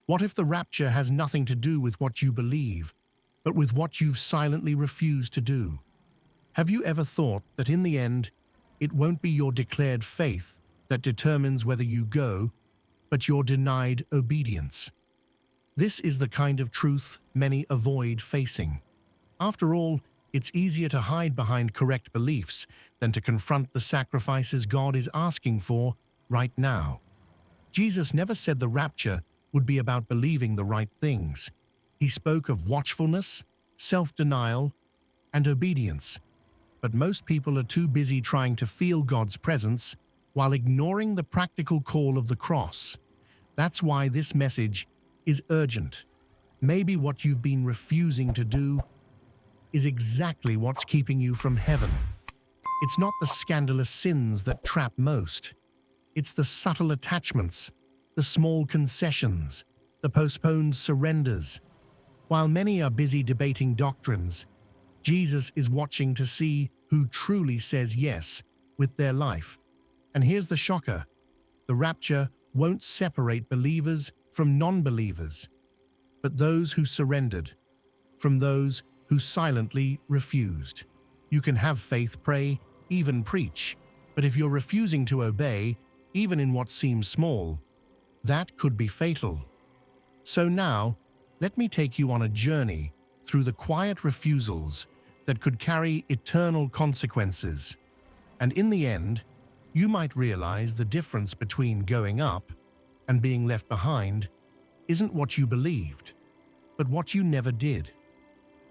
What if the rapture has nothing to do with what you believe, but with what you've silently refused to do? Have you ever thought that in the end, it won't be your declared faith that determines whether you go, but your denied obedience? This is the kind of truth many avoid facing. After all, it's easier to hide behind correct beliefs than to confront the sacrifices God is asking for right now. Jesus never said the rapture would be about believing the right things. He spoke of watchfulness, self-denial, and obedience. But most people are too busy trying to feel God's presence while ignoring the practical call of the cross. That's why this message is urgent. Maybe what you've been refusing to do is exactly what's keeping you from heaven. It's not the scandalous sins that trap most. It's the subtle attachments, the small concessions, the postponed surrenders. While many are busy debating doctrines, Jesus is watching to see who truly says yes with their life. And here's the shocker: the rapture won't separate believers from non-believers, but those who surrendered from those who silently refused. You can have faith, pray, even preach, but if you're refusing to obey, even in what seems small, that could be fatal. So now, let me take you on a journey through the quiet refusals that could carry eternal consequences. And in the end, you might realize the difference between going up and being left behind isn't what you believed, but what you never did.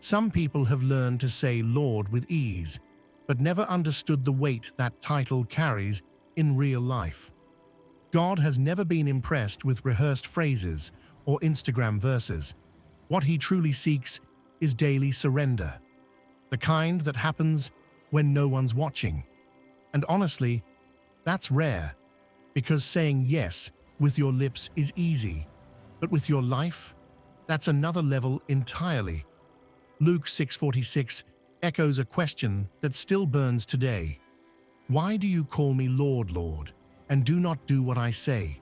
Some people have learned to say Lord with ease, but never understood the weight that title carries in real life. God has never been impressed with rehearsed phrases or Instagram verses. What he truly seeks is daily surrender, the kind that happens when no one's watching. And honestly, that's rare, because saying yes with your lips is easy, but with your life, that's another level entirely. Luke 6:46 echoes a question that still burns today. Why do you call me Lord, Lord, and do not do what I say?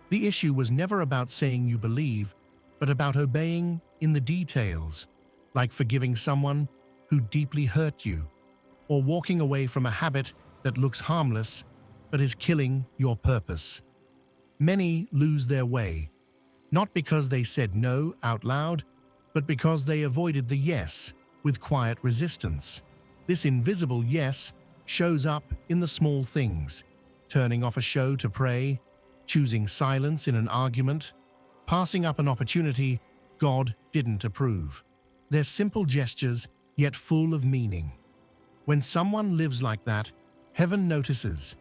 The issue was never about saying you believe, but about obeying in the details, like forgiving someone who deeply hurt you, or walking away from a habit that looks harmless but is killing your purpose. Many lose their way, not because they said no out loud, but because they avoided the yes with quiet resistance. This invisible yes shows up in the small things: turning off a show to pray, choosing silence in an argument, passing up an opportunity God didn't approve. They're simple gestures, yet full of meaning. When someone lives like that, heaven notices,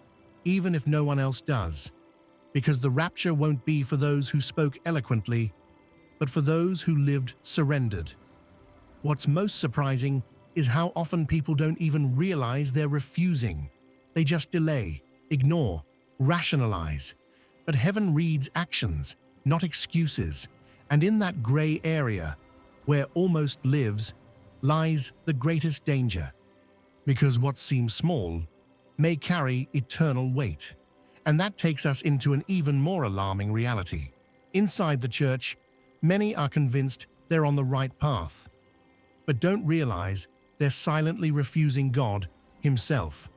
even if no one else does, because the rapture won't be for those who spoke eloquently, but for those who lived surrendered. What's most surprising is how often people don't even realize they're refusing. They just delay, ignore, rationalize. But heaven reads actions, not excuses, and in that gray area, where almost lives, lies the greatest danger. Because what seems small may carry eternal weight. And that takes us into an even more alarming reality. Inside the church, many are convinced they're on the right path, but don't realize they're silently refusing God Himself.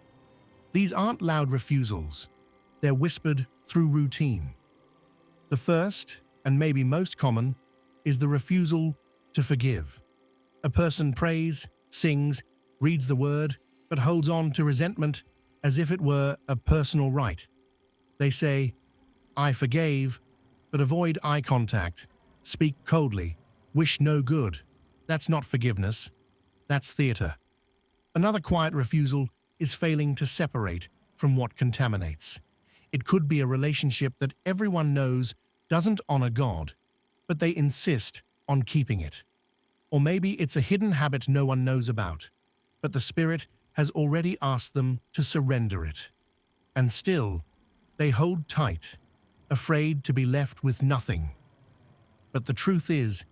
These aren't loud refusals. They're whispered through routine. The first, and maybe most common, is the refusal to forgive. A person prays, sings, reads the word, but holds on to resentment as if it were a personal right. They say, "I forgave," but avoid eye contact, speak coldly, wish no good. That's not forgiveness. That's theater. Another quiet refusal is failing to separate from what contaminates. It could be a relationship that everyone knows doesn't honor God, but they insist on keeping it. Or maybe it's a hidden habit no one knows about, but the Spirit has already asked them to surrender it. And still, they hold tight, afraid to be left with nothing. But the truth is,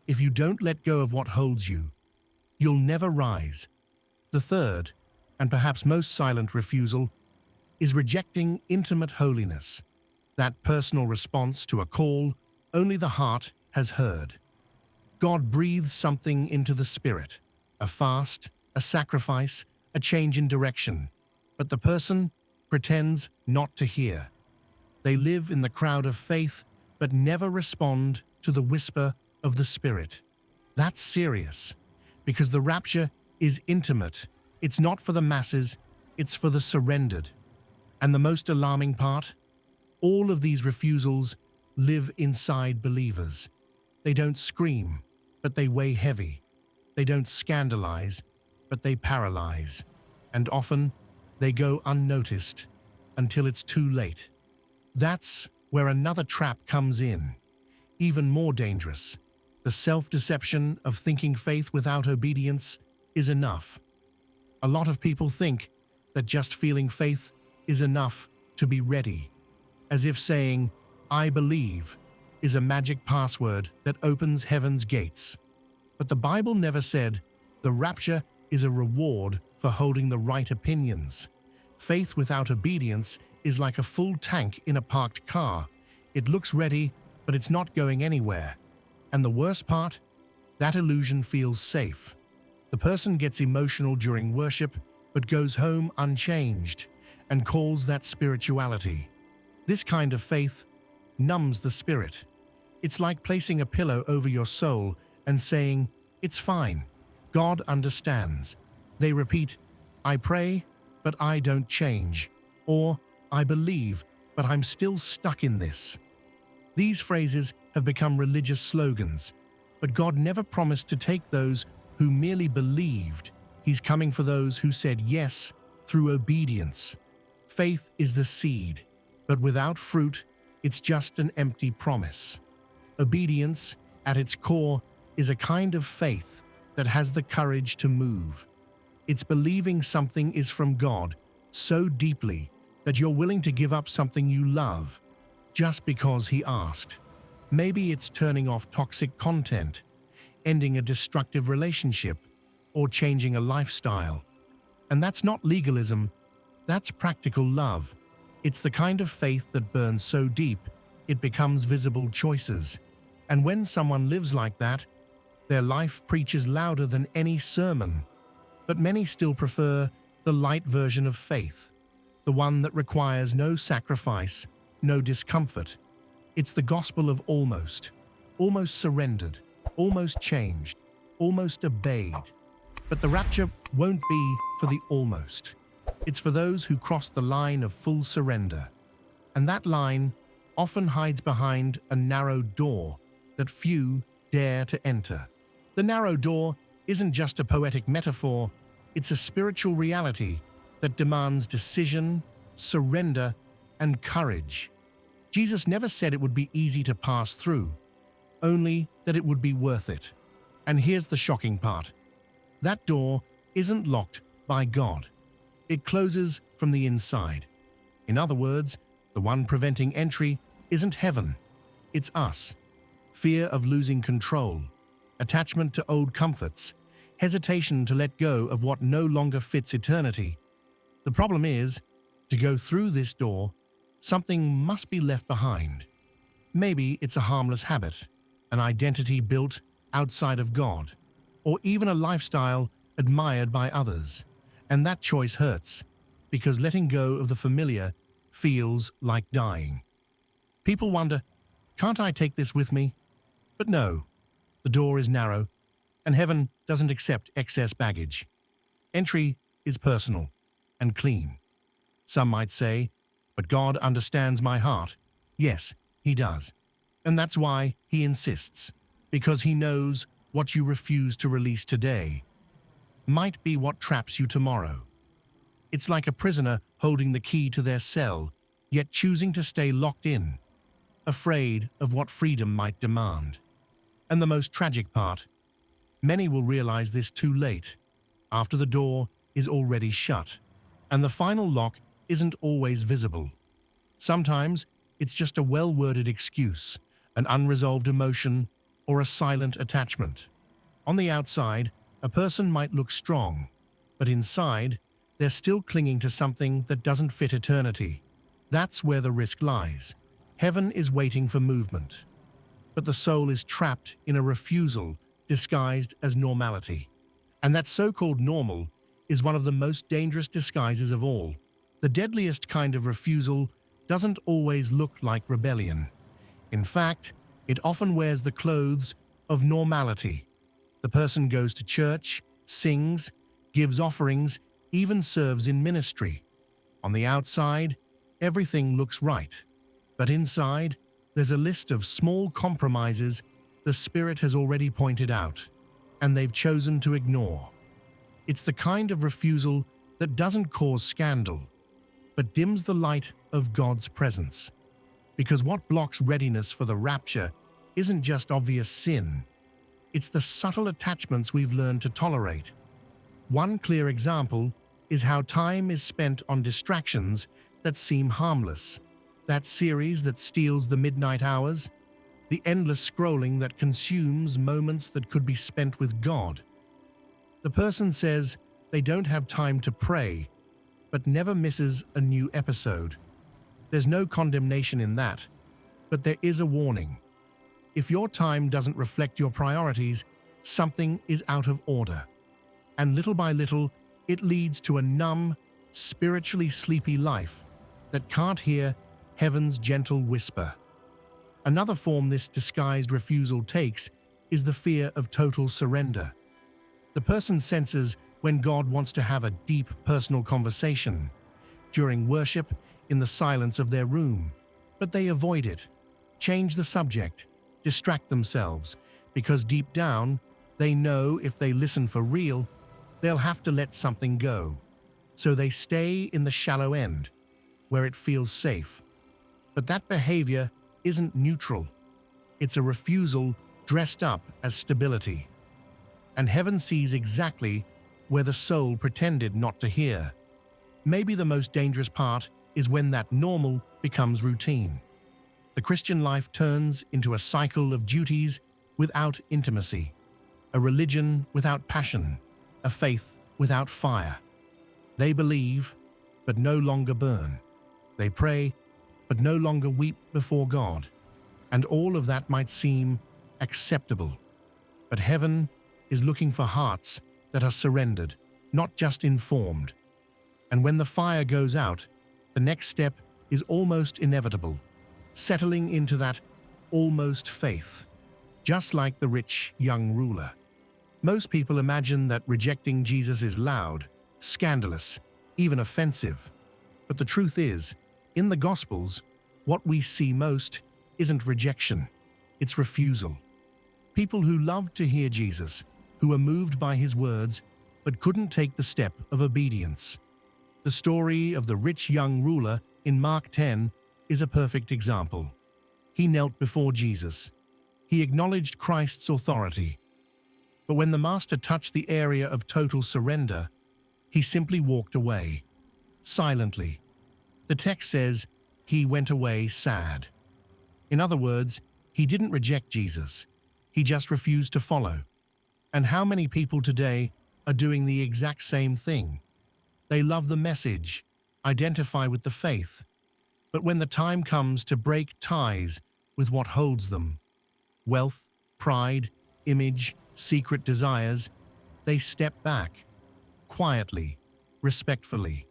if you don't let go of what holds you, you'll never rise. The third, and perhaps most silent refusal, is rejecting intimate holiness, that personal response to a call Only the heart has heard. God breathes something into the spirit, a fast, a sacrifice, a change in direction, but the person pretends not to hear. They live in the crowd of faith, but never respond to the whisper of the Spirit. That's serious, because the rapture is intimate. It's not for the masses, it's for the surrendered. And the most alarming part? All of these refusals live inside believers. They don't scream, but they weigh heavy. They don't scandalize, but they paralyze. And often, they go unnoticed until it's too late. That's where another trap comes in, even more dangerous. The self-deception of thinking faith without obedience is enough. A lot of people think that just feeling faith is enough to be ready, as if saying, "I believe," is a magic password that opens heaven's gates. But the Bible never said the rapture is a reward for holding the right opinions. Faith without obedience is like a full tank in a parked car. It looks ready, but it's not going anywhere. And the worst part? That illusion feels safe. The person gets emotional during worship, but goes home unchanged and calls that spirituality. This kind of faith numbs the spirit. It's like placing a pillow over your soul and saying, "It's fine. God understands." They repeat, "I pray, but I don't change," or "I believe, but I'm still stuck in this." These phrases have become religious slogans, but God never promised to take those who merely believed. He's coming for those who said yes through obedience. Faith is the seed, but without fruit, it's just an empty promise. Obedience, at its core, is a kind of faith that has the courage to move. It's believing something is from God so deeply that you're willing to give up something you love just because He asked. Maybe it's turning off toxic content, ending a destructive relationship, or changing a lifestyle. And that's not legalism, that's practical love. It's the kind of faith that burns so deep, it becomes visible choices. And when someone lives like that, their life preaches louder than any sermon. But many still prefer the light version of faith, the one that requires no sacrifice, no discomfort. It's the gospel of almost surrendered, almost changed, almost obeyed. But the rapture won't be for the almost. It's for those who cross the line of full surrender. And that line often hides behind a narrow door that few dare to enter. The narrow door isn't just a poetic metaphor, it's a spiritual reality that demands decision, surrender, and courage. Jesus never said it would be easy to pass through, only that it would be worth it. And here's the shocking part. That door isn't locked by God. It closes from the inside. In other words, the one preventing entry isn't heaven, it's us. Fear of losing control, attachment to old comforts, hesitation to let go of what no longer fits eternity. The problem is, to go through this door, something must be left behind. Maybe it's a harmless habit, an identity built outside of God, or even a lifestyle admired by others. And that choice hurts, because letting go of the familiar feels like dying. People wonder, can't I take this with me? But no, the door is narrow, and heaven doesn't accept excess baggage. Entry is personal and clean. Some might say, but God understands my heart. Yes, He does. And that's why He insists, because He knows what you refuse to release today might be what traps you tomorrow. It's like a prisoner holding the key to their cell, yet choosing to stay locked in, afraid of what freedom might demand. And the most tragic part, many will realize this too late, after the door is already shut, and the final lock isn't always visible. Sometimes it's just a well-worded excuse, an unresolved emotion, or a silent attachment. On the outside, a person might look strong, but inside, they're still clinging to something that doesn't fit eternity. That's where the risk lies. Heaven is waiting for movement. but the soul is trapped in a refusal disguised as normality. And that so-called normal is one of the most dangerous disguises of all. The deadliest kind of refusal doesn't always look like rebellion. In fact, it often wears the clothes of normality. The person goes to church, sings, gives offerings, even serves in ministry. On the outside, everything looks right. But inside, there's a list of small compromises the Spirit has already pointed out, and they've chosen to ignore. It's the kind of refusal that doesn't cause scandal, but dims the light of God's presence. Because what blocks readiness for the rapture isn't just obvious sin, it's the subtle attachments we've learned to tolerate. One clear example is how time is spent on distractions that seem harmless. That series that steals the midnight hours, the endless scrolling that consumes moments that could be spent with God. The person says they don't have time to pray, but never misses a new episode. There's no condemnation in that, but there is a warning. If your time doesn't reflect your priorities, something is out of order. And little by little, it leads to a numb, spiritually sleepy life that can't hear heaven's gentle whisper. Another form this disguised refusal takes is the fear of total surrender. The person senses when God wants to have a deep personal conversation, during worship, in the silence of their room, but they avoid it, change the subject, distract themselves, because deep down, they know if they listen for real, they'll have to let something go. So they stay in the shallow end, where it feels safe. But that behavior isn't neutral. It's a refusal dressed up as stability. And heaven sees exactly where the soul pretended not to hear. Maybe the most dangerous part is when that normal becomes routine. The Christian life turns into a cycle of duties without intimacy, a religion without passion, a faith without fire. They believe, but no longer burn. They pray, but no longer weep before God. And all of that might seem acceptable. But heaven is looking for hearts that are surrendered, not just informed. And when the fire goes out, the next step is almost inevitable, settling into that almost faith, just like the rich young ruler. Most people imagine that rejecting Jesus is loud, scandalous, even offensive. But the truth is, in the Gospels, what we see most isn't rejection, it's refusal. People who loved to hear Jesus, who were moved by his words, but couldn't take the step of obedience. The story of the rich young ruler in Mark 10 is a perfect example. He knelt before Jesus. He acknowledged Christ's authority. But when the master touched the area of total surrender, he simply walked away, silently. The text says, he went away sad. In other words, he didn't reject Jesus. He just refused to follow. And how many people today are doing the exact same thing? They love the message, identify with the faith. But when the time comes to break ties with what holds them, wealth, pride, image, secret desires, they step back, quietly, respectfully.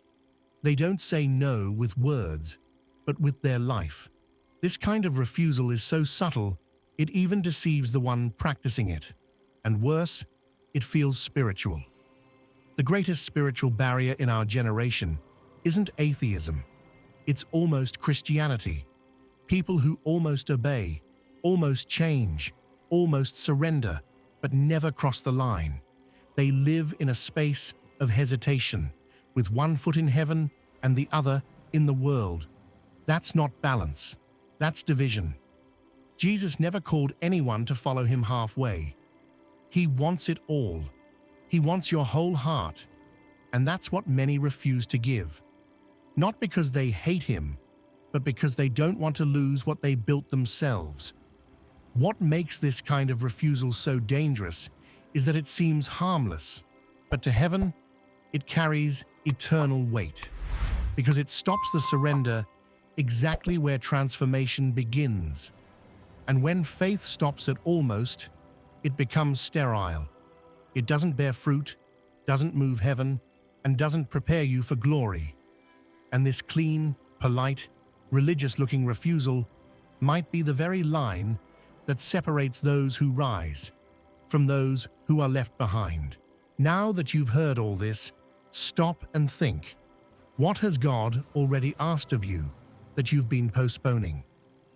They don't say no with words, but with their life. This kind of refusal is so subtle, it even deceives the one practicing it. And worse, it feels spiritual. The greatest spiritual barrier in our generation isn't atheism. It's almost Christianity. People who almost obey, almost change, almost surrender, but never cross the line. They live in a space of hesitation, with one foot in heaven and the other in the world. That's not balance. That's division. Jesus never called anyone to follow him halfway. He wants it all. He wants your whole heart. And that's what many refuse to give. Not because they hate him, but because they don't want to lose what they built themselves. What makes this kind of refusal so dangerous is that it seems harmless, but to heaven, it carries eternal weight, because it stops the surrender exactly where transformation begins. And when faith stops at almost, it becomes sterile. It doesn't bear fruit, doesn't move heaven, and doesn't prepare you for glory. And this clean, polite, religious-looking refusal might be the very line that separates those who rise from those who are left behind. Now that you've heard all this, stop and think. What has God already asked of you that you've been postponing?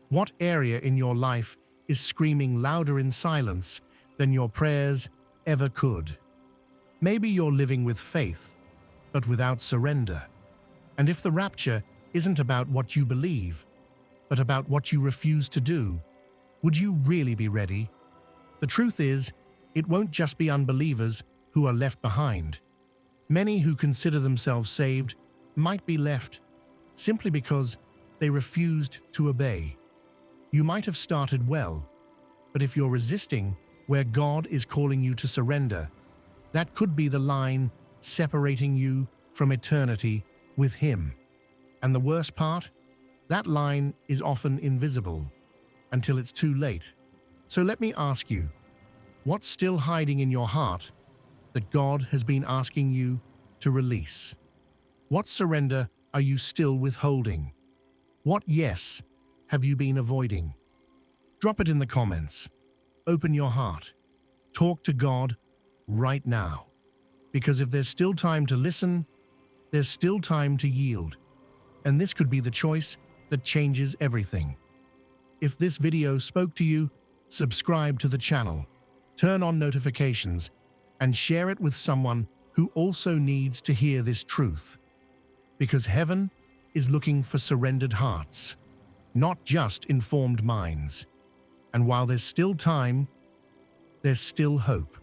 What area in your life is screaming louder in silence than your prayers ever could? Maybe you're living with faith, but without surrender. And if the rapture isn't about what you believe, but about what you refuse to do, would you really be ready? The truth is, it won't just be unbelievers who are left behind. Many who consider themselves saved might be left simply because they refused to obey. You might have started well, but if you're resisting where God is calling you to surrender, that could be the line separating you from eternity with Him. And the worst part? That line is often invisible until it's too late. So let me ask you, what's still hiding in your heart that God has been asking you to release? What surrender are you still withholding? What yes have you been avoiding? Drop it in the comments. Open your heart. Talk to God right now. Because if there's still time to listen, there's still time to yield. And this could be the choice that changes everything. If this video spoke to you, subscribe to the channel, turn on notifications, and share it with someone who also needs to hear this truth. Because heaven is looking for surrendered hearts, not just informed minds. And while there's still time, there's still hope.